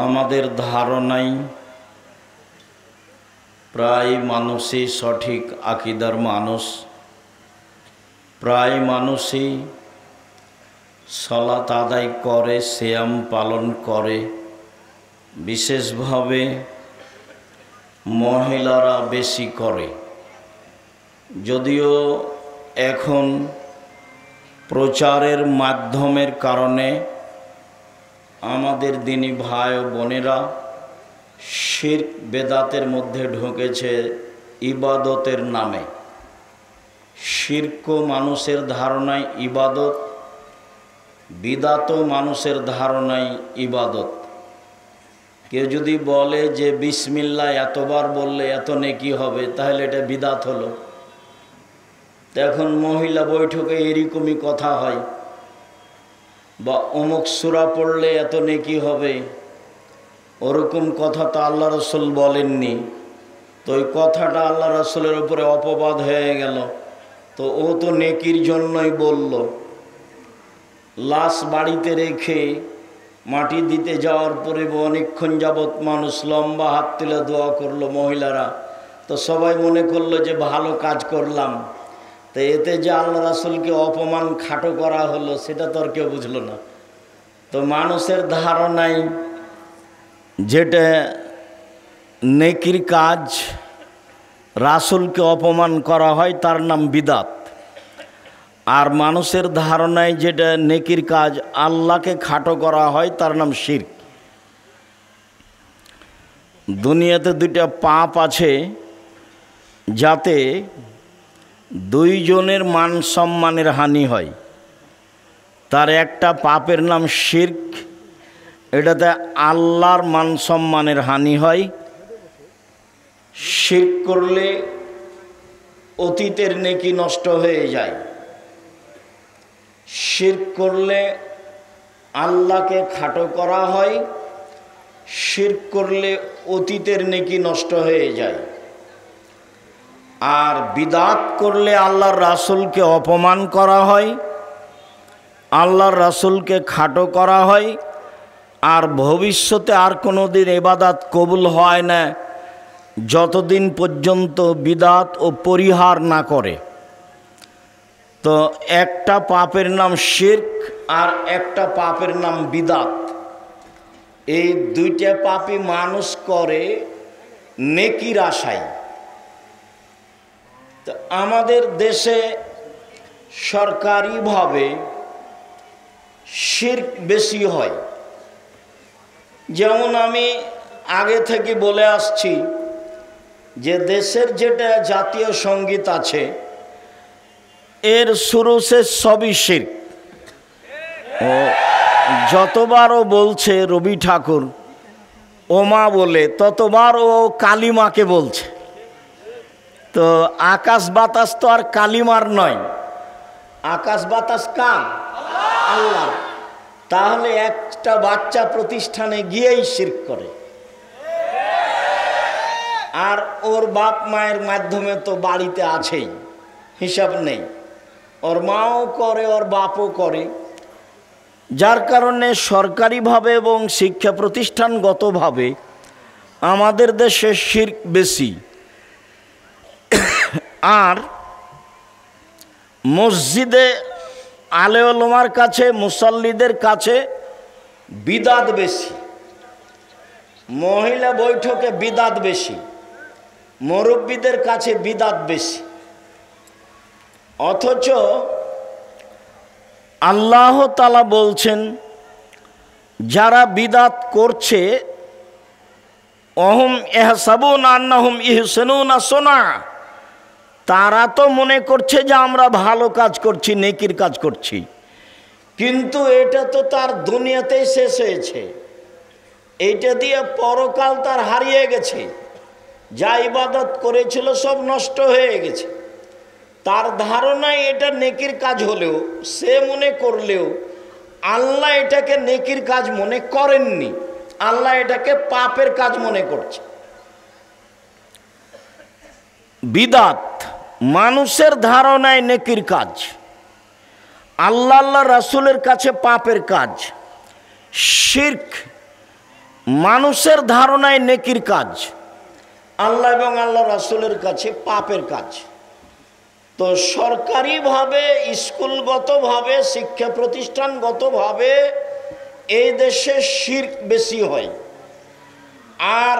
আমাদের ধারণাই প্রায় মানুষই সঠিক আকীদার মানুষ, প্রায় মানুষই সালাত আদায় করে, সিয়াম পালন করে। বিশেষভাবে মহিলারা বেশি করে। যদিও এখন প্রচারের মাধ্যমের কারণে আমাদের দিনী ভাই ও বোনেরা শিরক বেদাতের মধ্যে ঢুকেছে ইবাদতের নামে। শিরক মানুষের ধারণায় ইবাদত, বিদাত মানুষের ধারণায় ইবাদত। কেউ যদি বলে যে বিসমিল্লাহ এতবার বললে এত নেকি হবে, তাহলে এটা বিদাত হলো। এখন মহিলা বৈঠকে এরকমই কথা হয়, বা অমুক সূরা পড়লে এত নেকি হবে, ওরকম কথা তো আল্লাহ রসুল বলেননি। তো ওই কথাটা আল্লাহ রসুলের উপরে অপবাদ হয়ে গেল। তো ও তো নেকির জন্যই বলল। লাশ বাড়িতে রেখে মাটি দিতে যাওয়ার পরে অনেকক্ষণ যাবৎ মানুষ লম্বা হাত তুলে দোয়া করলো মহিলারা, তো সবাই মনে করলো যে ভালো কাজ করলাম। তো এতে যে আল্লাহ রাসূলকে অপমান খাটো করা হলো, সেটা তো আর কেউ বুঝলো না। তো মানুষের ধারণায় যেটা নেকির কাজ, রাসূলকে অপমান করা হয়, তার নাম বিদাত। আর মানুষের ধারণায় যেটা নেকির কাজ, আল্লাহকে খাটো করা হয়, তার নাম শিরক। দুনিয়াতে দুইটা পাপ আছে যাতে দুইজনের মান সম্মানের হানি হয়। তার একটা পাপের নাম শিরক, এটাতে আল্লাহর মান সম্মানের হানি হয়। শিরক করলে অতীতের নেকি নষ্ট হয়ে যায়। শিরক করলে আল্লাহকে খাটো করা হয়। শিরক করলে অতীতের নেকি নষ্ট হয়ে যায়। আর বিদাত করলে আল্লাহর রাসূলকে অপমান করা হয়, আল্লাহর রাসূলকে খাটো করা হয়। আর ভবিষ্যতে আর কোনো দিন ইবাদত কবুল হয় না যতদিন পর্যন্ত বিদাত ও পরিহার না করে। তো একটা পাপের নাম শিরক আর একটা পাপের নাম বিদাত। এই দুইটা পাপই মানুষ করে নেকির আশায়। তো আমাদের দেশে সরকারিভাবে শিরক বেশি হয়। যেমন আমি আগে থেকে বলে আসছি যে দেশের যেটা জাতীয় সঙ্গীত আছে, এর শুরু শেষ সবই শিরক। ও যতবারও বলছে রবি ঠাকুর ওমা বলে, ততবার ও কালিমাকে বলছে। তো আকাশ বাতাস তো আর কালিমার নয়, আকাশ বাতাস কার? আল্লাহ। তাহলে একটা বাচ্চা প্রতিষ্ঠানে গিয়েই শিরক করে, আর ওর বাপ মায়ের মাধ্যমে তো বাড়িতে আছেই, হিসাব নেই। ওর মাও করে, ওর বাপও করে। যার কারণে সরকারিভাবে এবং শিক্ষা প্রতিষ্ঠানগতভাবে আমাদের দেশে শিরক বেশি। আর মসজিদে আলে ওলামার কাছে, মুসাল্লিদের কাছে বিদাত বেশি। মহিলা বৈঠকে বিদাত বেশি, মুরব্বীদের কাছে বিদাত বেশি। অথচ আল্লাহ তাআলা বলছেন, যারা বিদাত করছে অহুম ইহসাবুনা আন্নাহুম ইহসানুনা সুনা, তারা তো মনে করছে যে আমরা ভালো কাজ করছি, নেকির কাজ করছি, কিন্তু এটা তো তার দুনিয়াতেই শেষ হয়েছে। এইটা দিয়ে পরকাল তার হারিয়ে গেছে। যা ইবাদত করেছিল সব নষ্ট হয়ে গেছে। তার ধারণায় এটা নেকির কাজ হলেও, সে মনে করলেও আল্লাহ এটাকে নেকির কাজ মনে করেননি, আল্লাহ এটাকে পাপের কাজ মনে করছে। বিদাত মানুষের ধারণায় নেকির কাজ, আল্লাহ রাসূলের কাছে পাপের কাজ। শিরক মানুষের ধারণায় নেকির কাজ, আল্লাহ এবং আল্লাহ রাসূলের কাছে পাপের কাজ। তো সরকারিভাবে, স্কুলগতভাবে, শিক্ষা প্রতিষ্ঠানগতভাবে এই দেশে শিরক বেশি হয়, আর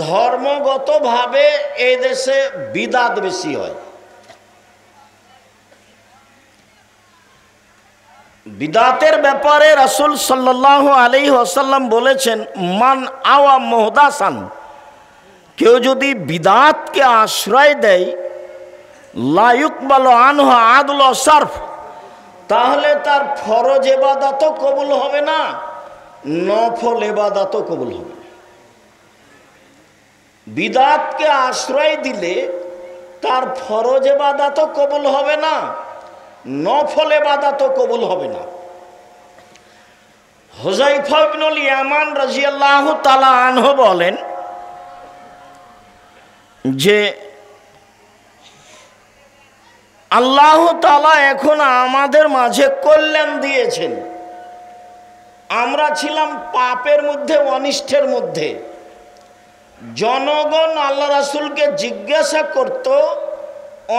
ধর্মগতভাবে এই দেশে বিদাত বেশি হয়। বিদাতের ব্যাপারে রাসূল সাল্লাল্লাহু আলাইহি ওয়াসাল্লাম বলেছেন, মান আওয়া মুহদাসান, কেউ যদি বিদাতকে আশ্রয় দেয়, লা ইউকবালু আনহু আদল ওয়া সারফ, তাহলে তার ফরজ ইবাদতও কবুল হবে না, নফল ইবাদতও কবুল হবে না। বিদাতকে আশ্রয় দিলে তার ফরজ ইবাদতও কবুল হবে না, নফল ইবাদতও কবুল হবে না। হুযায়ফা ইবনুল ইয়ামান রাদিয়াল্লাহু তাআলা আনহু বলেন যে আল্লাহ তাআলা এখন আমাদের মাঝে কল্যাণ দিয়েছেন। আমরা ছিলাম পাপের মধ্যে, অনিষ্টের মধ্যে। জনগণ আল্লাহ রাসূলকে জিজ্ঞাসা করত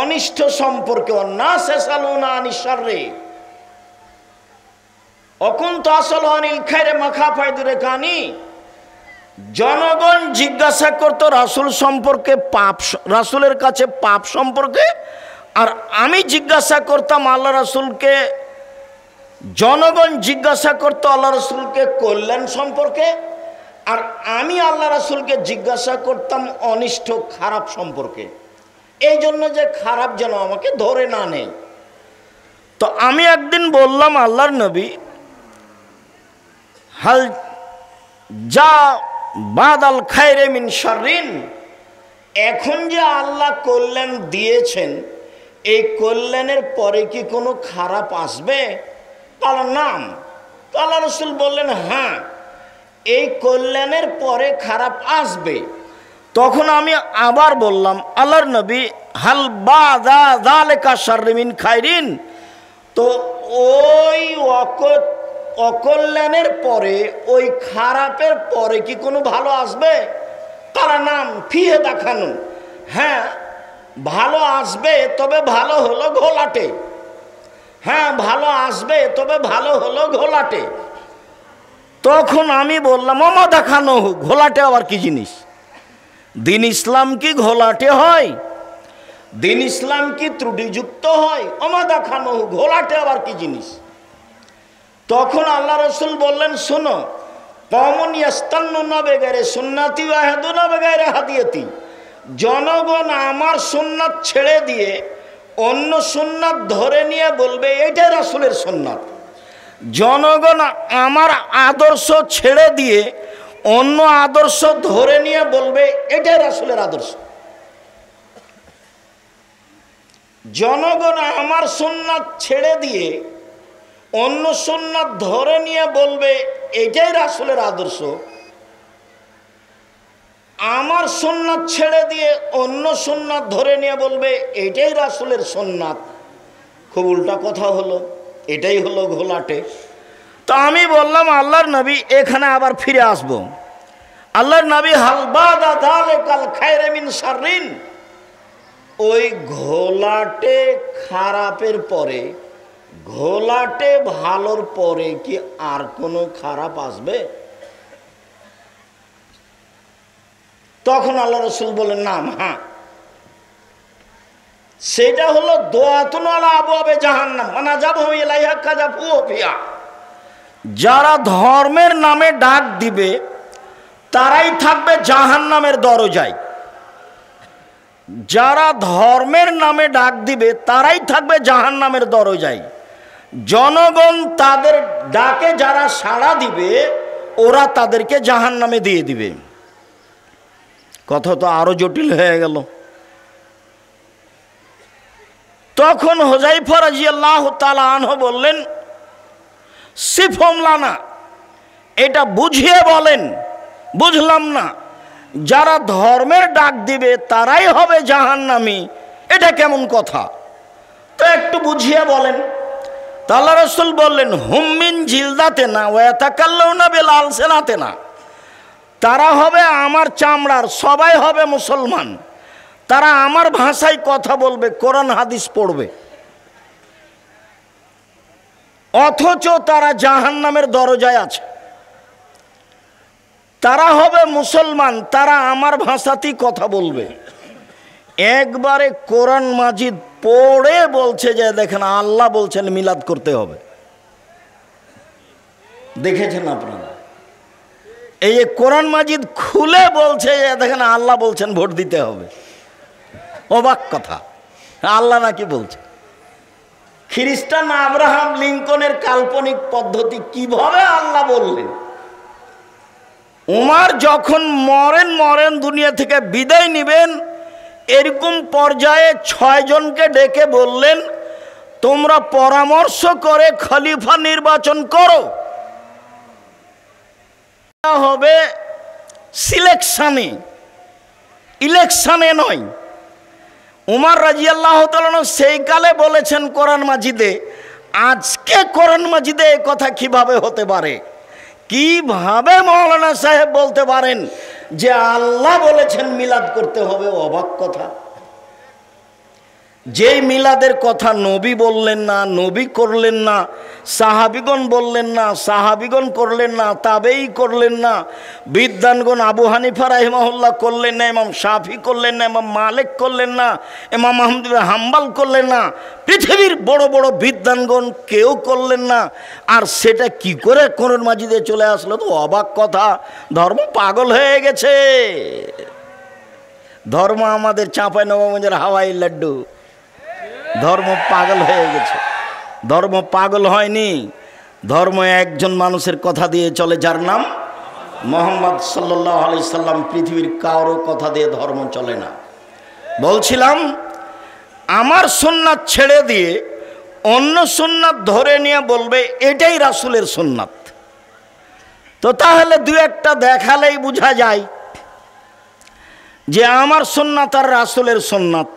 অনিষ্ট সম্পর্কে, অন্নাস ইয়াসালুনা আনিশ শাররি অকুনতু আসআলু আনিল খায়রি মাখাফায়দুরে কানি। জনগণ জিজ্ঞাসা করত রাসূল সম্পর্কে, পাপ, রাসূলের কাছে পাপ সম্পর্কে, আর আমি জিজ্ঞাসা করতাম আল্লাহ রাসূলকে, জনগণ জিজ্ঞাসা করতো আল্লাহ রাসূলকে কল্যাণ সম্পর্কে, আর আমি আল্লাহ রাসূলকে জিজ্ঞাসা করতাম অনিষ্ট, খারাপ সম্পর্কে। এই জন্য যে খারাপ যেন আমাকে ধরে না নেয়। তো আমি একদিন বললাম, আল্লাহর নবী, হাল যা বাদাল খায়রে মিন শাররিন, এখন যে আল্লাহ কল্যাণ দিয়েছেন, এই কল্যাণের পরে কি কোনো খারাপ আসবে? তাহলে নাম। তো আল্লাহ রাসূল বললেন, হ্যাঁ, এই কল্যাণের পরে খারাপ আসবে। তখন আমি আবার বললাম, আল্লাহর নবী, হাল বাদা যালিকা শাররি মিন খায়রিন, তো ওই অকল্যাণের পরে, ওই খারাপের পরে কি কোনো ভালো আসবে? তারা নাম ফিহে দেখানো, হ্যাঁ ভালো আসবে, তবে ভালো হলো ঘোলাটে। হ্যাঁ ভালো আসবে, তবে ভালো হলো ঘোলাটে। তখন আমি বললাম, ওমা দেখানো হোক, ঘোলাটে আবার কি জিনিস? দিন ইসলাম কি ঘোলাটে হয়? দিন ইসলাম কি ত্রুটিযুক্ত হয়? ওমা দেখানো হোক, ঘোলাটে আবার কি জিনিস? তখন আল্লাহ রাসূল বললেন, শোনো, কওমুন ইয়াস্তান্নুনা বিগাইরি সুন্নতি ওয়া ইয়াহদুনা বিগাইরি হাদিয়াতি, জনগণ আমার সুন্নাত ছেড়ে দিয়ে অন্য সুন্নাত ধরে নিয়ে বলবে এটাই রাসূলের সুন্নাত। জনগণ আমার আদর্শ ছেড়ে দিয়ে অন্য আদর্শ ধরে নিয়ে বলবে এটাই রাসূলের আদর্শ। জনগণ আমার সুন্নাত ছেড়ে দিয়ে অন্য সুন্নাত ধরে নিয়ে বলবে এটাই রাসূলের আদর্শ। আমার সুন্নাত ছেড়ে দিয়ে অন্য সুন্নাত ধরে নিয়ে বলবে এটাই রাসূলের সুন্নাত। খুব উল্টা কথা হলো, এটাই হলো ঘোলাটে। তো আমি বললাম, আল্লাহর নবী, এখানে আবার ফিরে আসব। আল্লাহর নবী, হাল বাদা যালিকাল খায়রে মিন শাররিন, ওই ঘোলাটে খারাপের পরে, ঘোলাটে ভালোর পরে কি আর কোনো খারাপ আসবে? তখন আল্লাহ রাসূল বলেন, নাম, হ্যাঁ, সেটা হলো দুআতুন আলা আবওয়াবে জাহান্নাম ওয়া যাবহু ইলাইহা কাযাফু ফিহা। যারা ধর্মের নামে ডাক দিবে তারাই থাকবে জাহান্নামের দরজায়। যারা ধর্মের নামে ডাক দিবে তারাই থাকবে জাহান্নামের দরজায়। জনগণ তাদের ডাকে যারা সাড়া দিবে, ওরা তাদেরকে জাহান্নামে দিয়ে দিবে। কথা তো আরো জটিল হয়ে গেল। তখন হুযায়ফা রাদিয়াল্লাহু তাআলা আনহু বললেন, সিফহুম লানা, এটা বুঝিয়ে বলেন, বুঝলাম না। যারা ধর্মের ডাক দিবে তারাই হবে জাহান্নামী, এটা কেমন কথা? তো একটু বুঝিয়ে বলেন। আল্লাহ রাসূল বললেন, হুম মিন জিলদাতিনা ওয়া ইয়াতাকাল্লাউনা বিল আলসিনাতিনা, তারা হবে আমার চামড়ার, সবাই হবে মুসলমান, তারা আমার ভাষায় কথা বলবে, কোরআন হাদিস পড়বে, অথচ তারা জাহান্নামের দরজায় আছে। তারা হবে মুসলমান, তারা আমার ভাষাতেই কথা বলবে। একবারে কোরআন মাজিদ পড়ে বলছে যে দেখেন আল্লাহ বলছেন মিলাদ করতে হবে। দেখেছেন আপনারা? এই কোরআন মাজিদ খুলে বলছে যে দেখেন আল্লাহ বলছেন ভোট দিতে হবে। অবাক কথা, আল্লাহ নাকি বলছে। খ্রিস্টান আব্রাহাম লিঙ্কনের কাল্পনিক পদ্ধতি কিভাবে আল্লাহ বললেন? উমার যখন মরেন দুনিয়া থেকে বিদায় নেবেন, এরকম পর্যায়ে 6 জনকে ডেকে বললেন তোমরা পরামর্শ করে খলিফা নির্বাচন করো। হবে সিলেকশনে, ইলেকশনে নয়। উমার রাদিয়াল্লাহু তাআলা সেই কালে বলেছেন কোরআন মাজিদে, আজকে কোরআন মাজিদে এই কথা কিভাবে হতে পারে? কিভাবে মাওলানা সাহেব বলতে পারেন যে আল্লাহ বলেছেন মিলাদ করতে হবে? অবাক কথা। যেই মিলাদের কথা নবী বললেন না, নবী করলেন না, সাহাবিগণ বললেন না, সাহাবিগণ করলেন না, তাবেই করলেন না, বিদ্বানগণ আবু হানিফা রাহিমাহুল্লাহ করলেন না, ইমাম শাফি করলেন না, ইমাম মালিক করলেন না, ইমাম আহমদ বিন হাম্বল করলেন না, পৃথিবীর বড় বড় বিদ্বানগণ কেউ করলেন না। আর সেটা কি করে কোরআন মাজিদে চলে আসলো? তো অবাক কথা। ধর্ম পাগল হয়ে গেছে। ধর্ম আমাদের চাঁপাইনবাবগঞ্জের হাওয়াই লাড্ডু। ধর্ম পাগল হয়ে গেছে। ধর্ম পাগল হয়নি, ধর্ম একজন মানুষের কথা দিয়ে চলে, যার নাম মুহাম্মদ সাল্লাল্লাহু আলাইহি সাল্লাম। পৃথিবীর কারো কথা দিয়ে ধর্ম চলে না। বলছিলাম আমার সুন্নাত ছেড়ে দিয়ে অন্য সুন্নাত ধরে নিয়ে বলবে এটাই রাসূলের সুন্নাত। তো তাহলে দু একটা দেখালেই বোঝা যায় যে আমার সুন্নাত আর রাসূলের সুন্নাত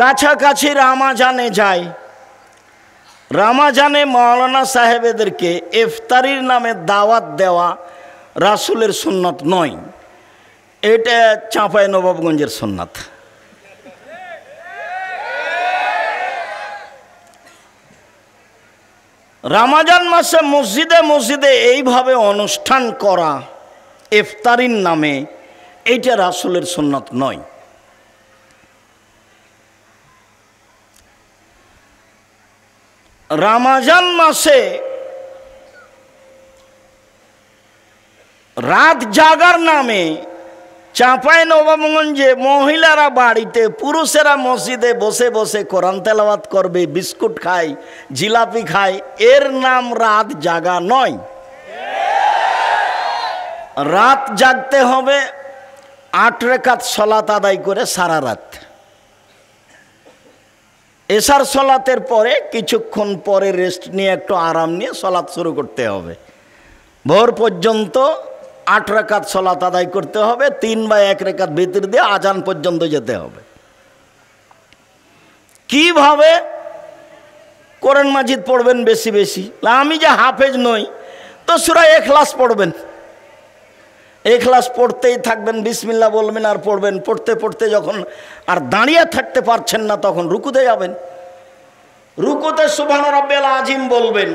কাছাকাছি। রামাজানে যায়, রামাজানে মাওলানা সাহেবেদেরকে ইফতারির নামে দাওয়াত দেওয়া রাসূলের সুন্নাত নয়, এটা চাঁপাইনবাবগঞ্জের সুন্নাত। রমজান মাসে মসজিদে মসজিদে এইভাবে অনুষ্ঠান করা ইফতারির নামে, এইটা রাসূলের সুন্নাত নয়। রমজান মাসে রাত জাগার নামে চাঁপাইনবাবগঞ্জে মহিলারা বাড়িতে, পুরুষেরা মসজিদে বসে বসে কোরআন তেলাওয়াত করবে, বিস্কুট খায়, জিলাপি খায়, এর নাম রাত জাগা নয়। রাত জাগতে হবে 8 রাকাত সালাত আদায় করে সারা রাত। এশার সালাতের পরে কিছুক্ষণ পরে রেস্ট নিয়ে একটু আরাম নিয়ে সালাত শুরু করতে হবে। ভোর পর্যন্ত 8 রাকাত সালাত আদায় করতে হবে, 3 বা 1 রাকাত ভিতর দিয়ে আজান পর্যন্ত যেতে হবে। কিভাবে? কোরআন মাজিদ পড়বেন বেশি বেশি। আমি যে হাফেজ নই, তো সূরা ইখলাস পড়বেন। ইখলাস পড়তেই থাকবেন, বিসমিল্লাহ বলবেন আর পড়বেন। পড়তে পড়তে যখন আর দাঁড়িয়ে থাকতে পারছেন না, তখন রুকুতে যাবেন। রুকুতে সুবহান রাব্বিয়াল আযীম বলবেন।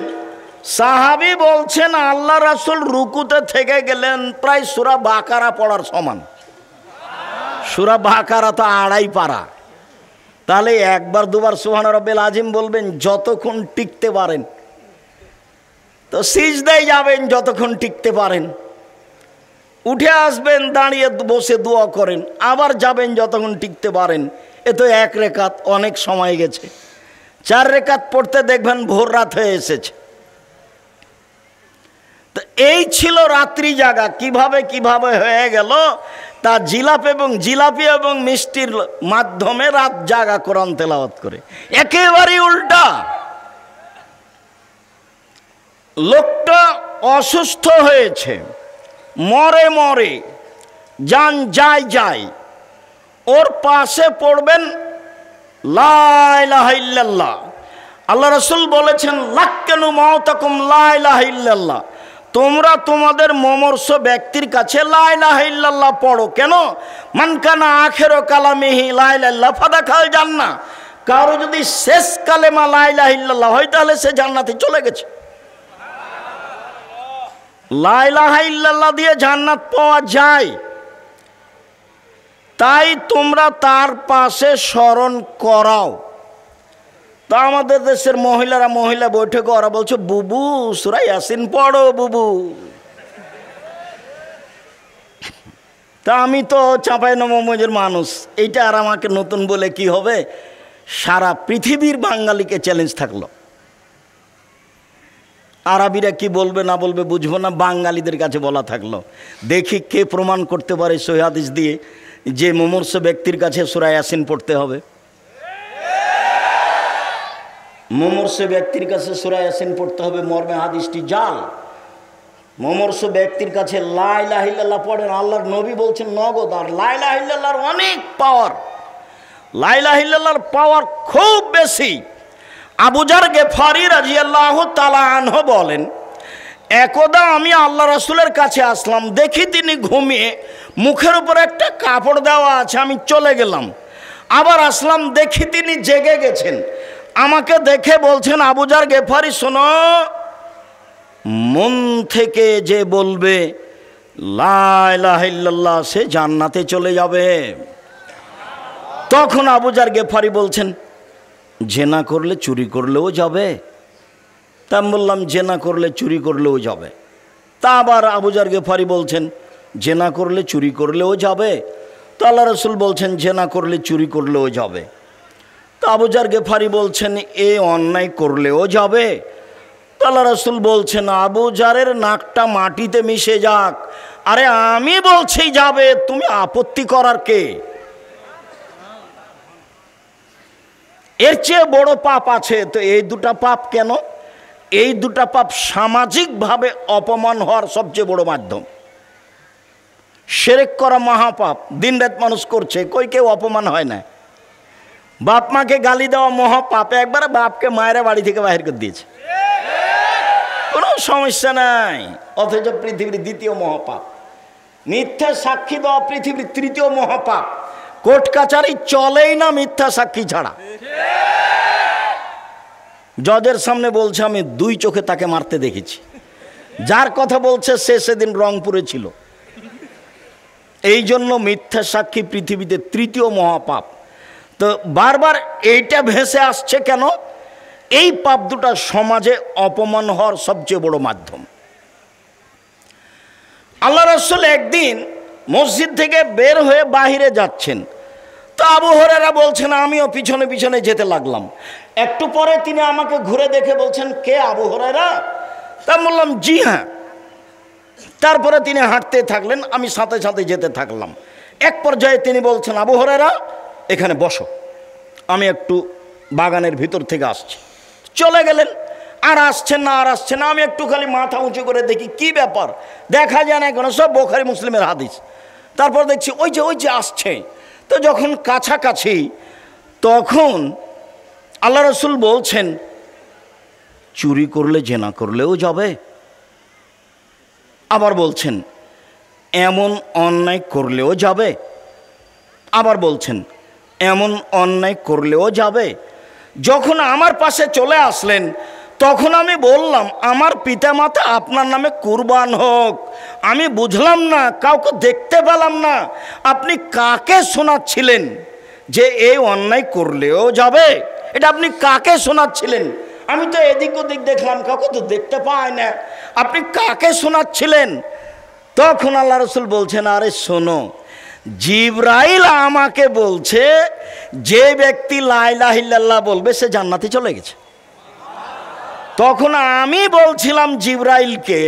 সাহাবী বলছেন আল্লাহ রাসূল রুকুতে থেকে গেলেন প্রায় সূরা বাকারা পড়ার সমান। সূরা বাকারা তো 2.5 পারা। তাহলে একবার দুবার সুবহান রাব্বিয়াল আযীম বলবেন যতক্ষণ টিকতে পারেন। তো সিজদায় যাবেন যতক্ষণ টিকতে পারেন, উঠে আসবেন, দাঁড়িয়ে বসে দোয়া করেন, আবার যাবেন যতক্ষণ টিকতে পারেন। এ তো 1 রাকাত, অনেক সময় গেছে। 4 রাকাত পড়তে দেখবেন ভোর রাত হয়ে এসেছে। তো এই ছিল রাত্রি জাগা। কিভাবে কিভাবে হয়ে গেল? তা জিলাপি এবং মিষ্টির মাধ্যমে রাত জাগা কোরআন তেলাওয়াত করে। একেবারে উল্টা। লোকটা অসুস্থ হয়েছে, মরে মরে, জান যায়, ওর পাশে পড়বেন লা ইলাহা ইল্লাল্লাহ। আল্লাহ রাসূল বলেছেন লাক্কানু মাউতাকুম লা ইলাহা ইল্লাল্লাহ, তোমরা তোমাদের মমর্ষ ব্যক্তির কাছে লা ইলাহা ইল্লাল্লাহ পড়ো। কেন? মান কানা আখিরু কালামিহি লা ইলাহা ইল্লাল্লাহ ফাদাখাল জান্নাহ। কারো যদি শেষ কালেমা লা ইলাহা ইল্লাল্লাহ হয় তাহলে সে জান্নাতে চলে গেছে। লা ইলাহা ইল্লাল্লাহ দিয়ে জান্নাত পাওয়া যায়। তাই তোমরা তার পাশে স্মরণ করাও। তা আমাদের দেশের মহিলারা মহিলা বৈঠকে ওরা বলছে বুবু সূরা ইয়াসিন পড়ো বুবু। তা আমি তো চাঁপাইনবাবগঞ্জের মানুষ, এইটা আর আমাকে নতুন বলে কি হবে? সারা পৃথিবীর বাঙালিকে চ্যালেঞ্জ থাকলো। আরবিরা কি বলবে না বলবে বুঝবো না, বাঙালিদের কাছে বলা থাকলো। দেখি কে প্রমাণ করতে পারে সহিহ হাদিস দিয়ে যে মুমূর্ষ ব্যক্তির কাছে সূরা ইয়াসিন পড়তে হবে। মুমূর্ষ ব্যক্তির কাছে সূরা ইয়াসিন পড়তে হবে, মর্মে হাদিসটি জাল। মুমূর্ষ ব্যক্তির কাছে লা ইলাহা ইল্লাল্লাহ পড়েন, আল্লাহর নবী বলছেন নগদ। আর লা ইলাহা ইল্লাল্লাহর অনেক পাওয়ার, লা ইলাহা ইল্লাল্লাহর পাওয়ার খুব বেশি। আবু যার গেফারি রাদিয়াল্লাহু তাআলা আনহু বলেন, একদা আমি আল্লাহ রাসূলের কাছে আসলাম, দেখি তিনি ঘুমিয়ে, মুখের উপর একটা কাপড় দেওয়া আছে। আমি চলে গেলাম, আবার আসলাম, দেখি তিনি জেগে গেছেন। আমাকে দেখে বলছেন, আবু যার গেফারি শোনো, মন থেকে যে বলবে লা ইলাহা ইল্লাল্লাহ সে জান্নাতে চলে যাবে। তখন আবু যার গেফারি বলছেন, জেনা করলে চুরি করলেও যাবে? তা আমি বললাম জেনা করলে চুরি করলেও যাবে। তা আবার আবু যার গেফারি বলছেন জেনা করলে চুরি করলেও যাবে। তো আল্লাহ রাসূল বলছেন জেনা করলে চুরি করলেও যাবে। তো আবু যার গেফারি বলছেন এ অন্যায় করলেও যাবে। তো আল্লাহ রাসূল বলছেন আবু যারের নাকটা মাটিতে মিশে যাক। আরে আমি বলছি যাবে, তুমি আপত্তি করার কে? এর চেয়ে বড় পাপ আছে। তো এই দুটা পাপ কেন? এই দুটা পাপ সামাজিকভাবে অপমান হওয়ার সবচেয়ে বড় মাধ্যম। শিরক করা মহাপাপ, দিনরাত মানুষ করছে, কই কেউ অপমান হয় না। বাপ মাকে গালি দেওয়া মহাপাপ, একবারে বাপকে মায়েরা বাড়ি থেকে বাহির করে দিয়েছে, কোনো সমস্যা নাই। অথচ পৃথিবীর দ্বিতীয় মহাপাপ। মিথ্যা সাক্ষী দেওয়া পৃথিবীর তৃতীয় মহাপাপ। কোর্ট কাচারি চলেই না মিথ্যা সাক্ষী ছাড়া। জজের সামনে বলছে আমি দুই চোখে তাকে মারতে দেখেছি। যার কথা বলছে সে সেদিন রংপুরে ছিল। এই জন্য মিথ্যা সাক্ষী পৃথিবীতে তৃতীয় মহাপাপ। তো বারবার এইটা ভেসে আসছে কেন? এই পাপ দুটা সমাজে অপমান হওয়ার সবচেয়ে বড় মাধ্যম। আল্লাহ রাসূল একদিন মসজিদ থেকে বের হয়ে বাহিরে যাচ্ছেন। তো আবু হুরায়রা বলছেন আমিও পিছনে পিছনে যেতে লাগলাম। একটু পরে তিনি আমাকে ঘুরে দেখে বলছেন কে আবু হুরায়রা? তা বললাম জি হ্যাঁ। তারপরে তিনি হাঁটতে থাকলেন, আমি সাথে সাথে যেতে থাকলাম। এক পর্যায়ে তিনি বলছেন আবু হুরায়রা এখানে বসো, আমি একটু বাগানের ভিতর থেকে আসছি। চলে গেলেন, আর আসছেন না আর আসছেন না। আমি একটু খালি মাথা উঁচু করে দেখি কি ব্যাপার, দেখা যায় না কোনো, সব বুখারী মুসলিমের হাদিস। তারপর দেখছি ওই যে আসছে। তো যখন কাছাকাছি, তখন আল্লাহ রাসূল বলছেন চুরি করলে জেনা করলেও যাবে। আবার বলছেন এমন অন্যায় করলেও যাবে। আবার বলছেন এমন অন্যায় করলেও যাবে। যখন আমার পাশে চলে আসলেন তখন আমি বললাম আমার পিতামাতা আপনার নামে কুরবান হোক। আমি বুঝলাম না, কাউকে দেখতে পেলাম না, আপনি কাকে শোনাচ্ছিলেন যে এই অন্যায় করলেও যাবে? এটা আপনি কাকে শোনাচ্ছিলেন? আমি তো এদিক ওদিক দেখলাম, কাউকে তো দেখতে পাই না, আপনি কাকে শোনাচ্ছিলেন? তখন আল্লাহ রাসূল বলছেন আরে শোনো, জিবরাইল আমাকে বলছে যে ব্যক্তি লা ইলাহা ইল্লাল্লাহ বলবে সে জান্নাতে চলে গেছে। তখন আমি বলছিলাম জিবরাইলকে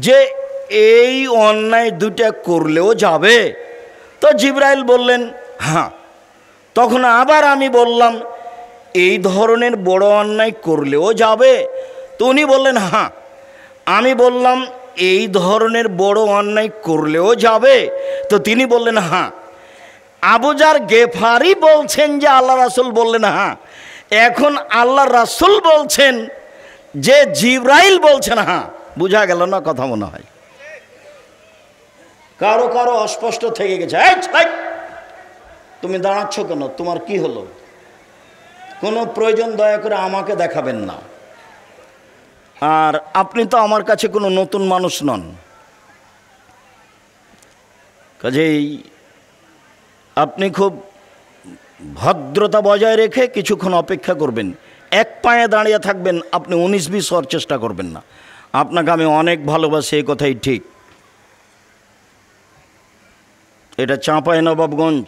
যে এই অন্যায় দুটা করলেও যাবে? তো জিবরাইল বললেন হ্যাঁ। তখন আবার আমি বললাম এই ধরনের বড় অন্যায় করলেও যাবে? তো উনি বললেন হ্যাঁ। আমি বললাম এই ধরনের বড় অন্যায় করলেও যাবে? তো তিনি বললেন হ্যাঁ। আবু যার গেফারি বলছেন যে আল্লাহ রাসূল বললেন হ্যাঁ। এখন আল্লাহ রাসূল বলছেন যে জিবরাইল বলছেন হ্যাঁ। বুঝা গেল না কথা মনে হয়? কারো কারো অস্পষ্ট থেকে গেছে। এই তুমি দাঁড়াচ্ছ কেন? তোমার কি হলো? কোনো প্রয়োজন দয়া করে আমাকে দেখাবেন না। আর আপনি তো আমার কাছে কোনো নতুন মানুষ নন, কাজেই আপনি খুব ভদ্রতা বজায় রেখে কিছুক্ষণ অপেক্ষা করবেন। এক পায়ে দাঁড়িয়ে থাকবেন, আপনি 19-20 হওয়ার চেষ্টা করবেন না। আপনাকে আমি অনেক ভালোবাসি, এই কথাই ঠিক। এটা চাঁপাইনবাবগঞ্জ,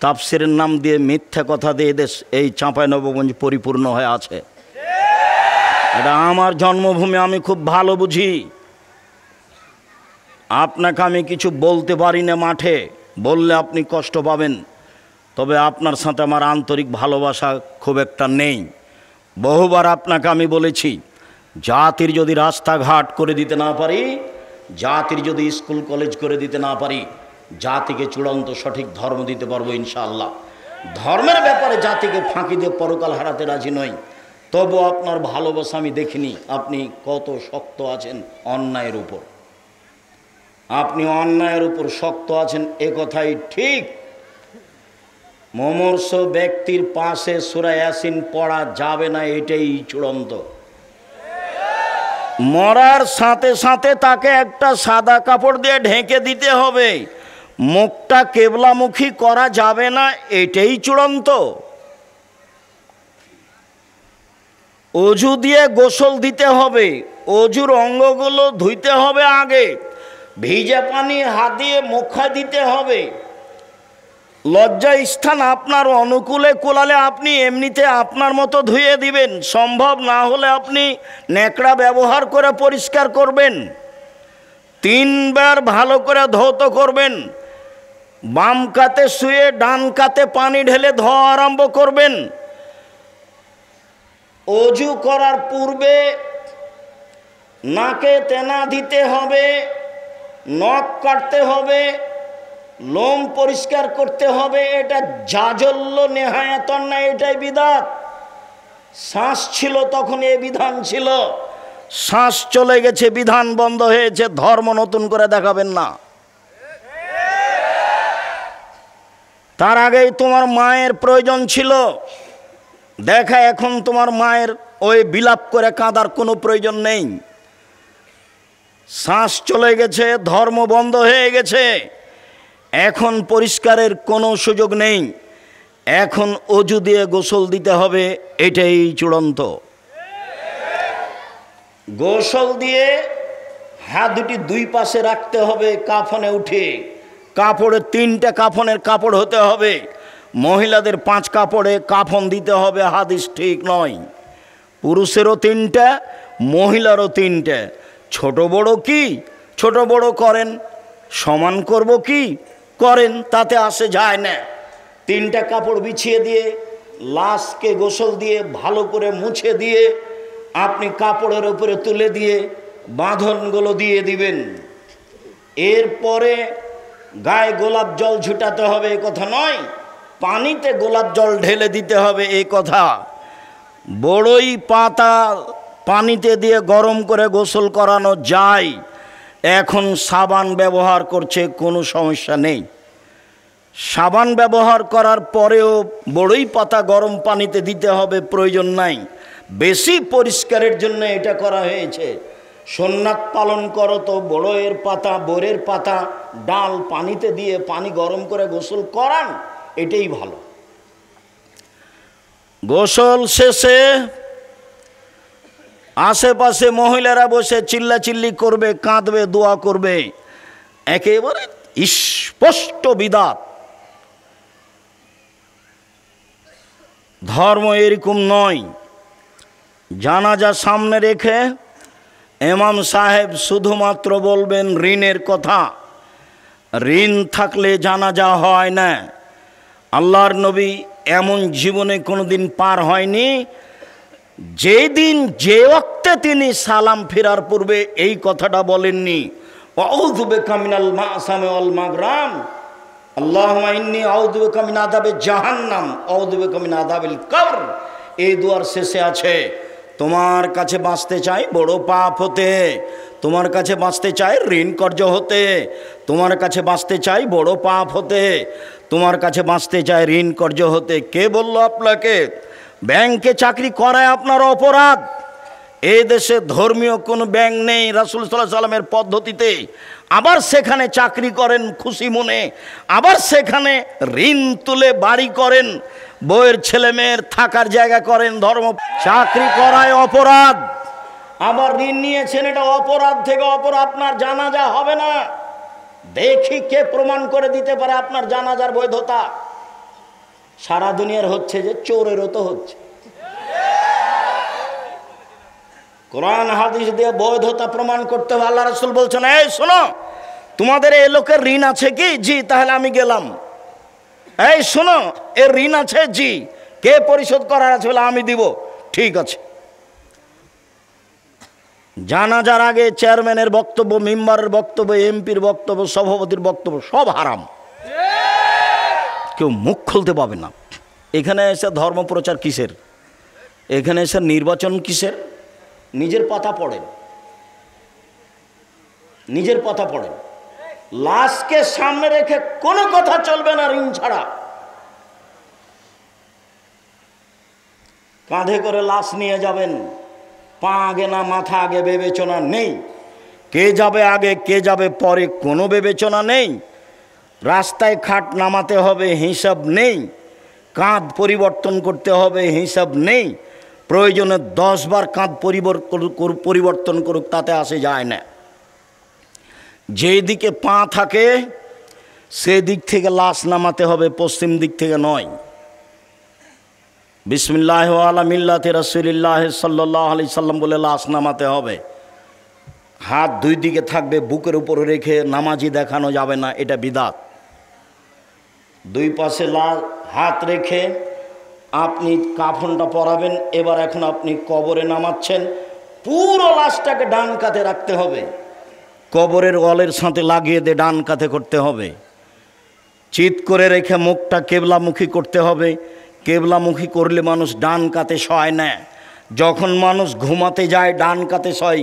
তাফসিরের নাম দিয়ে মিথ্যা কথা দিয়ে দেশ এই চাঁপাইনবাবগঞ্জ পরিপূর্ণ হয়ে আছে। এটা আমার জন্মভূমি, আমি খুব ভালো বুঝি। আপনাকে আমি কিছু বলতে পারি না, মাঠে বললে আপনি কষ্ট পাবেন, তবে আপনার সাথে আমার আন্তরিক ভালোবাসা খুব একটা নেই। বহুবার আপনাকে আমি বলেছি, জাতির যদি রাস্তাঘাট করে দিতে না পারি, জাতির যদি স্কুল কলেজ করে দিতে না পারি, জাতিকে চূড়ান্ত সঠিক ধর্ম দিতে পারবো ইনশাআল্লাহ। ধর্মের ব্যাপারে জাতিকে ফাঁকি দিয়ে পরকাল হারাতে রাজি নই। তবু আপনার ভালোবাসা আমি দেখিনি আপনি কত শক্ত আছেন অন্যায়ের উপর। আপনি অন্যায়ের উপর শক্ত আছেন, এ কথাই ঠিক। মমর্ষ ব্যক্তির পাশে সূরা ইয়াসিন পড়া যাবে না, এটাই চূড়ান্ত। মরার সাথে সাথে তাকে একটা সাদা কাপড় দিয়ে ঢেকে দিতে হবে, মুখটা কেবলামুখী করা যাবে না, এটাই চূড়ান্ত। অজু দিয়ে গোসল দিতে হবে, অজুর অঙ্গগুলো ধুইতে হবে আগে, ভিজে পানি হাত দিয়ে মুখা দিতে হবে। লজ্জা স্থান আপনার অনুকূলে কোলালে আপনি এমনিতে আপনার মতো ধুয়ে দিবেন, সম্ভব না হলে আপনি ন্যাকড়া ব্যবহার করে পরিষ্কার করবেন। 3 বার ভালো করে ধৌত করবেন, বাম কাতে শুয়ে ডান কাতে পানি ঢেলে ধোয়া আরম্ভ করবেন। অজু করার পূর্বে নাকে তেনা দিতে হবে, নখ কাটতে হবে, লোম পরিষ্কার করতে হবে। এটা জাজল্য নেহায়াতন না, এটাই বিধান। শ্বাস ছিল তখন এ বিধান ছিল, শ্বাস চলে গেছে, বিধান বন্ধ হয়েছে। ধর্ম নতুন করে দেখাবেন না। তার আগেই তোমার মায়ের প্রয়োজন ছিল দেখা, এখন তোমার মায়ের ওই বিলাপ করে কাঁদার কোনো প্রয়োজন নেই। শ্বাস চলে গেছে, ধর্ম বন্ধ হয়ে গেছে, এখন পরিষ্কারের কোনো সুযোগ নেই। এখন অজু দিয়ে গোসল দিতে হবে, এটাই চূড়ান্ত। গোসল দিয়ে হাত দুটি 2 পাশে রাখতে হবে, কাফনে উঠে। কাপড়ে 3টে কাফনের কাপড় হতে হবে। মহিলাদের 5 কাপড়ে কাফন দিতে হবে, হাদিস ঠিক নয়। পুরুষেরও 3টা, মহিলারও 3টে। ছোট বড় কি? ছোট বড় করেন, সমান করব কি করেন, তাতে আসে যায় না। 3টা কাপড় বিছিয়ে দিয়ে লাশকে গোসল দিয়ে ভালো করে মুছে দিয়ে আপনি কাপড়ের উপরে তুলে দিয়ে বাঁধনগুলো দিয়ে দিবেন। এরপরে গায়ে গোলাপ জল ঝুটাতে হবে, এ কথা নয়। পানিতে গোলাপ জল ঢেলে দিতে হবে, এই কথা। বড়ই পাতা পানিতে দিয়ে গরম করে গোসল করানো যায়। এখন সাবান ব্যবহার করছে, কোনো সমস্যা নেই। সাবান ব্যবহার করার পরেও বড়ই পাতা গরম পানিতে দিতে হবে, প্রয়োজন নাই। বেশি পরিষ্কারের জন্য এটা করা হয়েছে। সুন্নাত পালন করো তো বড়ের পাতা, বোরের পাতা ডাল পানিতে দিয়ে পানি গরম করে গোসল করান, এটাই ভালো। গোসল শেষে আশেপাশে মহিলারা বসে চিল্লাচিল্লি করবে, কাঁদবে, দোয়া করবে, একেবারে স্পষ্ট বিদাত। ধর্ম এরকম নয়। জানাজা সামনে রেখে ইমাম সাহেব শুধুমাত্র বলবেন ঋণের কথা। ঋণ থাকলে জানাজা হয় না। আল্লাহর নবী এমন জীবনে কোনোদিন পার হয়নি যেদিন যে ওয়াক্তে তিনি সালাম ফেরার পূর্বে এই কথাটা বলেননি, আউযু বিকা মিনাল মাসামি ওয়াল মাগরাম, আল্লাহুম্মা ইন্নী আউযু বিকা মিন আযাবি জাহান্নাম, আউযু বিকা মিন আযাবিল কবর। এই দুয়ার শেষে আছে, তোমার কাছে বাঁচতে চাই বড় পাপ হতে, তোমার কাছে বাঁচতে চাই ঋণ কর্য হতে, তোমার কাছে বাঁচতে চাই বড় পাপ হতে, তোমার কাছে বাঁচতে চাই ঋণ কর্য হতে। কে বলল আপনাকে ব্যাংকে চাকরি করায় আপনার অপরাধ? এই দেশে ধর্মীয় কোনো ব্যাংক নেই রাসূল সাল্লাল্লাহু আলাইহি সাল্লামের পদ্ধতিতে, আবার সেখানে চাকরি করেন খুশি মনে, আবার সেখানে ঋণ তুলে বাড়ি করেন, বউয়ের ছেলে মেয়ের থাকার জায়গা করেন। ধর্ম চাকরি করায় অপরাধ, আবার ঋণ নিয়েছেন, এটা অপরাধ থেকে অপরাধ। আপনার জানাজা হবে না। দেখি কে প্রমাণ করে দিতে পারে আপনার জানাজার বৈধতা। সারা দুনিয়ার হচ্ছে যে চোরেরও তো হচ্ছে। কোরআন হাদিস দিয়ে বৈধতা প্রমাণ করতে হবে। আল্লাহ রাসূল বলছেন, এই শোনো, তোমাদের এই লোকের ঋণ আছে কি? জি, তাহলে আমি গেলাম। এই শোনো, এর ঋণ আছে? জি। কে পরিশোধ করার আছে? বলে আমি দিব। ঠিক আছে। জানাজার আগে চেয়ারম্যানের বক্তব্য, মেম্বারের বক্তব্য, এমপির বক্তব্য, সভাপতির বক্তব্য সব হারাম, কেউ মুখ খুলতে পাবে না। এখানে এসে ধর্ম প্রচার কিসের? এখানে এসে নির্বাচন কিসের? নিজের পাতা পড়েন, নিজের পাতা পড়েন। লাশকে সামনে রেখে কোনো কথা চলবে না ঋণ ছাড়া। কাঁধে করে লাশ নিয়ে যাবেন, পা আগে না মাথা আগে বিবেচনা নেই। কে যাবে আগে কে যাবে পরে কোনো বিবেচনা নেই। রাস্তায় খাট নামাতে হবে হিসাব নেই, কাঁধ পরিবর্তন করতে হবে হিসাব নেই। প্রয়োজনে 10 বার কাঁধ পরিবর্তন করুক, তাতে আসে যায় না। যেই দিকে পা থাকে সেই দিক থেকে লাশ নামাতে হবে, পশ্চিম দিক থেকে নয়। বিসমিল্লাহ আলা মিল্লাতে রাসূলিল্লাহ সাল্লাল্লাহু আলাইহি সাল্লাম বলে লাশ নামাতে হবে। হাত দুই দিকে থাকবে, বুকের উপরে রেখে নামাজি দেখানো যাবে না, এটা বিদআত। দুই পাশে হাত রেখে আপনি কাফনটা পরাবেন। এবার এখন আপনি কবরে নামাচ্ছেন, পুরো লাশটাকে ডান কাঁধে রাখতে হবে, কবরের ওয়ালের সাথে লাগিয়ে দিয়ে ডান কাঁধে করতে হবে। চিৎ করে রেখে মুখটা কেবলামুখী করতে হবে। কেবলামুখী করলে মানুষ ডান কাতে শয় না। যখন মানুষ ঘুমাতে যায় ডান কাতে শয়,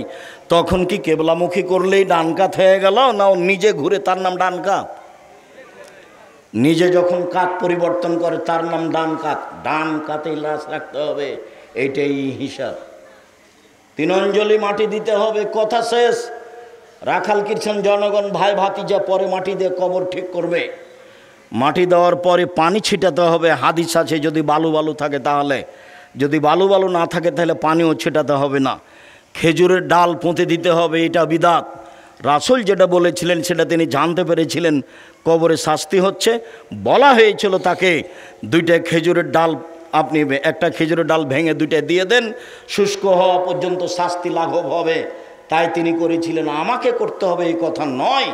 তখন কি কেবলামুখী করলেই ডান কাত হয়ে গেল? না ও নিজে ঘুরে তার নাম ডান কাত? নিজে যখন কাত পরিবর্তন করে তার নাম ডান কাত। ডান কাতেই লাশ রাখতে হবে, এইটাই হিসাব। 3 অঞ্জলি মাটি দিতে হবে, কথা শেষ। রাখাল কীর্তন জনগণ ভাই ভাতিজা পরে মাটি দিয়ে কবর ঠিক করবে। মাটি দেওয়ার পরে পানি ছিটাতে হবে। হাদিস আছে যদি বালু বালু থাকে তাহলে, যদি বালু বালু না থাকে তাহলে পানিও ছিটাতে হবে না। খেজুরের ডাল পুঁতে দিতে হবে, এটা বিদআত। রাসূল যেটা বলেছিলেন সেটা তিনি জানতে পেরেছিলেন কবরে শাস্তি হচ্ছে। বলা হয়েছিল তাকে 2টা খেজুরের ডাল, আপনি একটা খেজুরের ডাল ভেঙে 2টা দিয়ে দেন, শুষ্ক হওয়া পর্যন্ত শাস্তি লাঘব হবে। তাই তিনি করেছিলেন। আমাকে করতে হবে এই কথা নয়।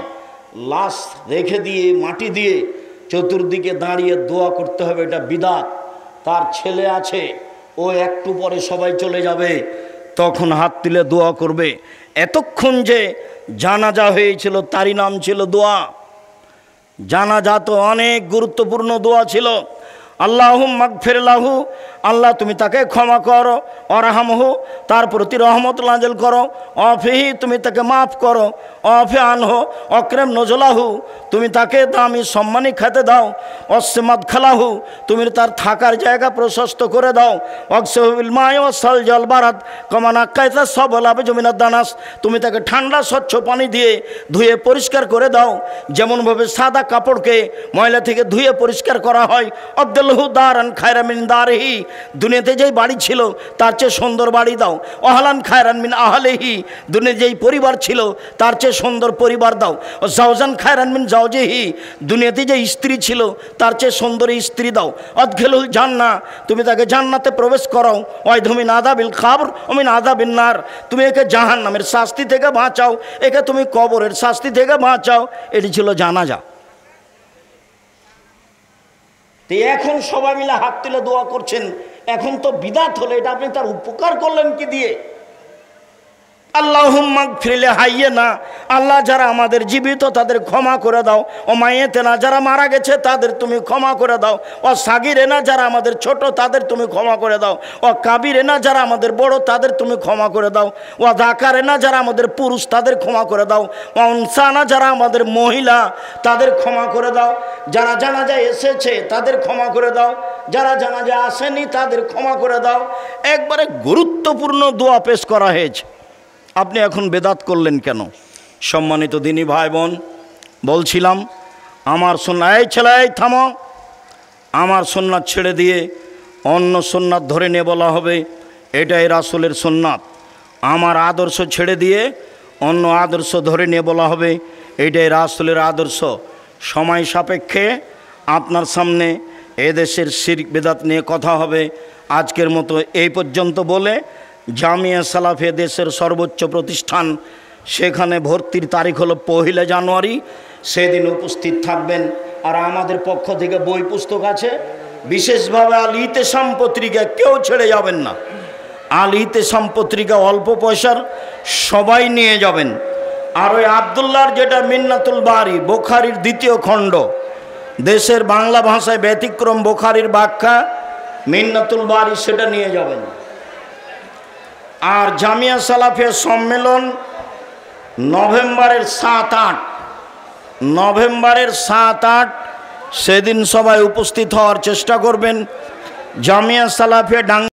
লাশ রেখে দিয়ে মাটি দিয়ে চতুর্দিকে দাঁড়িয়ে দোয়া করতে হবে, এটা বিদআত। তার ছেলে আছে, ও একটু পরে সবাই চলে যাবে, তখন হাত তুলে দোয়া করবে। এতক্ষণ যে জানাজা হয়েছিল তারই নাম ছিল দোয়া। জানাজা তো অনেক গুরুত্বপূর্ণ দোয়া ছিল। আল্লাহুম্মা গফির লাহু, আল্লাহ তুমি তাকে ক্ষমা করো, অরহামহু তার প্রতি রহমত নাজিল করো, অফিহি তুমি তাকে মাফ করো, অফি আনহু অক্রেম নজলাহু তুমি তাকে দামি সম্মানী খেতে দাও, অসমাদ খালাহু তুমি তার থাকার জায়গা প্রশস্ত করে দাও, অক্সবিল মায় ওয়াসাল জল বারাত কমানা কায়তা সবলাবে জমিনার দানাস তুমি তাকে ঠান্ডা স্বচ্ছ পানি দিয়ে ধুয়ে পরিষ্কার করে দাও। যেমনভাবে সাদা কাপড়কে ময়লা থেকে ধুয়ে পরিষ্কার করা হয়। আব্দুল্লাহু দারান খায়রা মিন দারিহি দুনিয়াতে যেই বাড়ি ছিল তার চেয়ে সুন্দর বাড়ি দাও। আহলান খায়রান মিন আহলিহি দুনিয়াতে যেই পরিবার ছিল তার চেয়ে সুন্দর পরিবার দাও। জাওজান খায়রান মিন জাওজিহি দুনিয়াতে যে স্ত্রী ছিল তার চেয়ে সুন্দর স্ত্রী দাও। আদখিলুল জান্নাহ তুমি তাকে জান্নাতে প্রবেশ করাও। ওয়াইদুমিন আযাবিল কবর ওমিন আযাবিন নার তুমি একে জাহান্নামের শাস্তি থেকে বাঁচাও, একে তুমি কবরের শাস্তি থেকে বাঁচাও। এটি ছিল জানাজা। তো এখন সবাই মিলে হাত তুলে দোয়া করছেন, এখন তো বিদআত হলো। এটা আপনি তার উপকার করলেন কি দিয়ে? আল্লাহুম্মা গফিরলি হাইয়িনা, আল্লাহ যারা আমাদের জীবিত তাদের ক্ষমা করে দাও। ও মাইয়েতেনা, যারা মারা গেছে তাদের তুমি ক্ষমা করে দাও। ও সাগিরেনা, যারা আমাদের ছোট তাদের তুমি ক্ষমা করে দাও। ও কাবিরেনা, যারা আমাদের বড় তাদের তুমি ক্ষমা করে দাও। ও যাকারেনা, যারা আমাদের পুরুষ তাদের ক্ষমা করে দাও। ও উনসানা, যারা আমাদের মহিলা তাদের ক্ষমা করে দাও। যারা জানাজা এসেছে তাদের ক্ষমা করে দাও, যারা জানাজা আসেনি তাদের ক্ষমা করে দাও। একবারে গুরুত্বপূর্ণ দোয়া পেশ করা হয়েছে। আপনি এখন বেদাত করলেন কেন? সম্মানিত দিনী ভাই বোন, বলছিলাম আমার সুন্নাত, এই ছেলে এই থামো, আমার সুন্নাত ছেড়ে দিয়ে অন্য সুন্নাত ধরে নিয়ে বলা হবে এটাই রাসূলের সুন্নাত। আমার আদর্শ ছেড়ে দিয়ে অন্য আদর্শ ধরে নিয়ে বলা হবে এটাই রাসূলের আদর্শ। সময় সাপেক্ষে আপনার সামনে এদেশের শিরক বেদাত নিয়ে কথা হবে। আজকের মতো এই পর্যন্ত বলে, জামিয়া সালাফিয়া দেশের সর্বোচ্চ প্রতিষ্ঠান, সেখানে ভর্তির তারিখ হলো 1 জানুয়ারি। সেদিন উপস্থিত থাকবেন। আর আমাদের পক্ষ থেকে বই পুস্তক আছে, বিশেষভাবে আল ইতেসাম পত্রিকা কেউ ছেড়ে যাবেন না। আল ইতেসাম পত্রিকা অল্প পয়সার, সবাই নিয়ে যাবেন। আর ওই আবদুল্লাহর যেটা মিন্নাতুল বারি, বুখারীর 2য় খণ্ড, দেশের বাংলা ভাষায় ব্যতিক্রম বুখারীর ব্যাখ্যা মিন্নাতুল বারি, সেটা নিয়ে যাবেন। আর জামিয়া সালাফিয়া সম্মেলন নভেম্বরের 7-8 সেদিন সবাই উপস্থিত হওয়ার চেষ্টা করবেন। জামিয়া সালাফিয়া